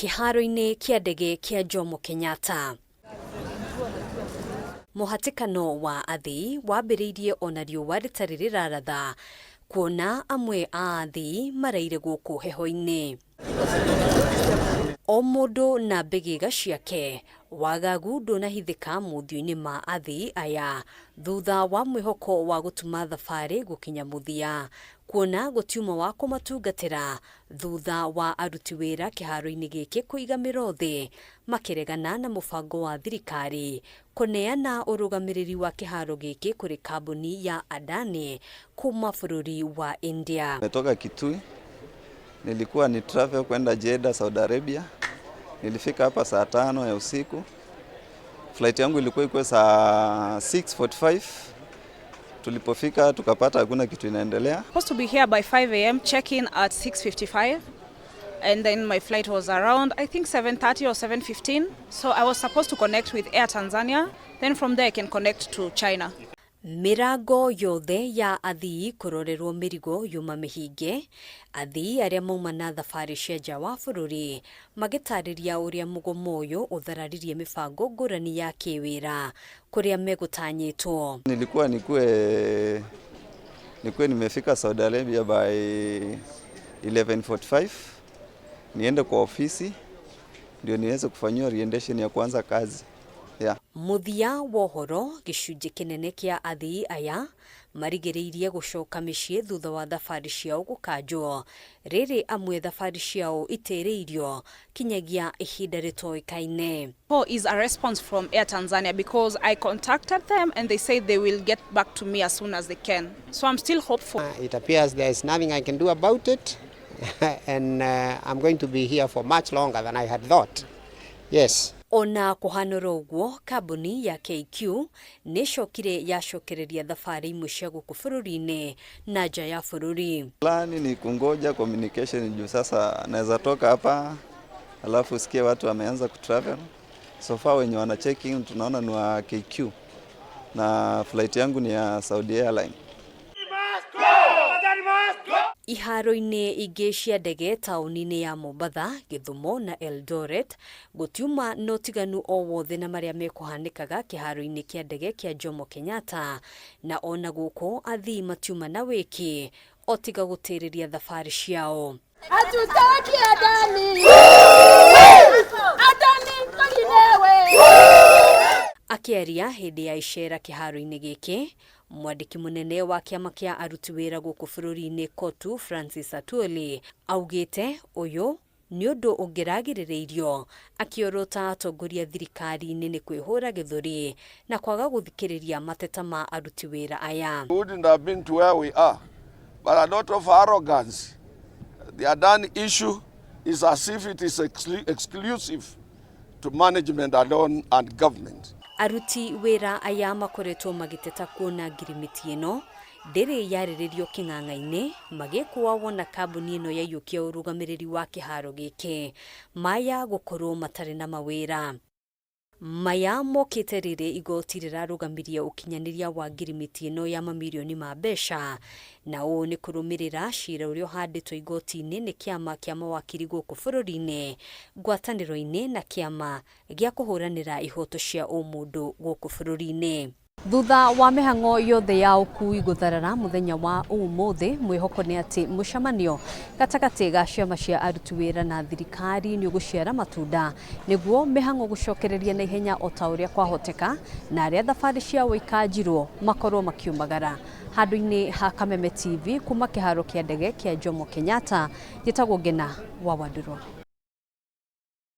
KIHARO-INI kia ndege kia JOMO KENYATTA. Muhatikano wa ATHII wambĩrĩirie ona riũa rĩtarĩ rĩraratha kuona amwe a ATHII maraire gũkũ heho-inĩ. O mũndũ na mbĩgĩga ciake, wagagu ndũnahithĩka mũthia-inĩ ma ATHII aya thutha wa mwĩhoko wa gũtuma thabarĩ gũkinya mũthia, kuona gũtiuma wa kũmatungatĩra thutha wa aruti wĩra kĩharo-inĩ gĩkĩ kũiga MIRO thĩ makĩregana na mũbango wa thirikari kuneana ũrũgamĩrĩri wa kĩharo gĩkĩ kũrĩ kambuni ya ADANI kuma bũrũri wa India. Nimetoka THII, nilikuwa ni travel kwenda Jeddah, Saudi Arabia. Nilifika hapa saa 5 ya usiku. Flight yangu ilikuwa iko saa 6:45. Tulipofika tukapata hakuna kitu inaendelea. Supposed to be here by 5 a.m. check-in at 6:55. And then my flight was around, I think 7:30 or 7:15. So I was supposed to connect with Air Tanzania. Then from there I can connect to China. Mirango yothe ya ATHII kurorerwo mirigo yuma mihinge. ATHII aria mauma na thabari cia nja wa bũrũri magĩtarĩria ũrĩa mũgomo ũyũ ũthararirie mĩbango ngũrani ya kĩwĩra kũrĩa megũtanyĩtwo. Nilikuwa nimefika Saudi Arabia by 11:45. Niende kwa ofisi ndio niweze kufanywa orientation ya kuanza kazi. Muthia wohoro gĩcunjĩ kĩnene kĩa ATHII aya marigĩrĩirie gũcoka mĩciĩ thutha wa thabarĩ ciao gũkanjwo, rĩrĩ amwe thabarĩ ciao itĩrĩirio kinyagia ihinda rĩtoĩkaine. Is a response from Air Tanzania because I contacted them and they say they will get back to me as soon as they can. So I'm still hopeful. It appears there is nothing I can do about it and I'm going to be here for much longer than I had thought. Yes. Ona kũhanũra ũguo, kambuni ya KQ nĩcokire yacokereria thabarĩ imwe cia gũkũ bũrũri-inĩ na nja ya bũrũri. Plani ni kungoja communication juu sasa naweza toka hapa alafu usikie watu wameanza kutravel. So far wenye wana check in tunaona ni wa KQ na flight yangu ni ya Saudi Airline. Iharo-inĩ ingĩ cia ndege taũni-inĩ ya Mombasa, Gĩthumo na Eldoret gũtiuma na ũtiganu o wothe na marĩa mekũhanĩkaga kĩharo-inĩ kĩa ndege kĩa JOMO KENYATTA, na ona gũkũ ATHII matiuma na wĩki o tiga gũtĩrĩria thabarĩ ciao. Hatutaki ADANI! ADANI tulinewe! Akĩaria hĩndĩ ya icera kĩharo-inĩ gĩkĩ, mwandĩki mũnene wa kĩama kĩa aruti wĩra gũkũ bũrũri-inĩ KOTU Francis Atwoli augĩte ũyũ nĩ ũndũ ũngĩragĩrĩrĩirio, akĩorota atongoria thirikari-inĩ nĩ kwĩhũra gĩthũri na kwaga gũthikĩrĩria mateta ma aruti wĩra aya. We wouldn't have been to where we are, but a lot of arrogance. The ADANI issue is as if it is exclusive to management alone and government. Aruti wĩra aya makoretwo magĩteta kuona ngirimiti ĩno ndĩrĩ yarĩrĩrio kĩng'ang'a-inĩ magĩkũa wona kambuni ĩno yaiyũkia ũrũgamĩrĩri wa kĩharo gĩkĩ maya gũkorwo matarĩ na mawĩra. Maya mokĩte rĩrĩ igoti rĩrarũgamiria ũkinyanĩria wa ngirimiti ĩno ya mamirioni ma mbeca, na ũũ nĩ kũrũmĩrĩra cira ũrĩa ũhandĩtwo igoti-inĩ nĩ kĩama kĩa mawakiri gũkũ bũrũri-inĩ ngwatanĩro-inĩ na kĩama gĩa kũhũranĩra ihoto cia ũmũndũ gũkũ bũrũri-inĩ. Thutha wa mĩhang'o yothe ya ũkui gũtharara mũthenya wa ũmũthĩ, mwĩhoko nĩ atĩ mũcemanio gatagatĩ ga ciama cia aruti wĩra na thirikari nĩ ũgũciara matunda nĩguo mĩhang'o gũcokereria na ihenya o ta ũrĩa kwahoteka na arĩa thabarĩ ciao ikanjirwo makorwo makiumagara. Handũ-inĩ ha Kameme TV kuma kĩharo kĩa ndege kĩa JOMO KENYATTA, gĩtagwo Ngena wa Wandũrwo.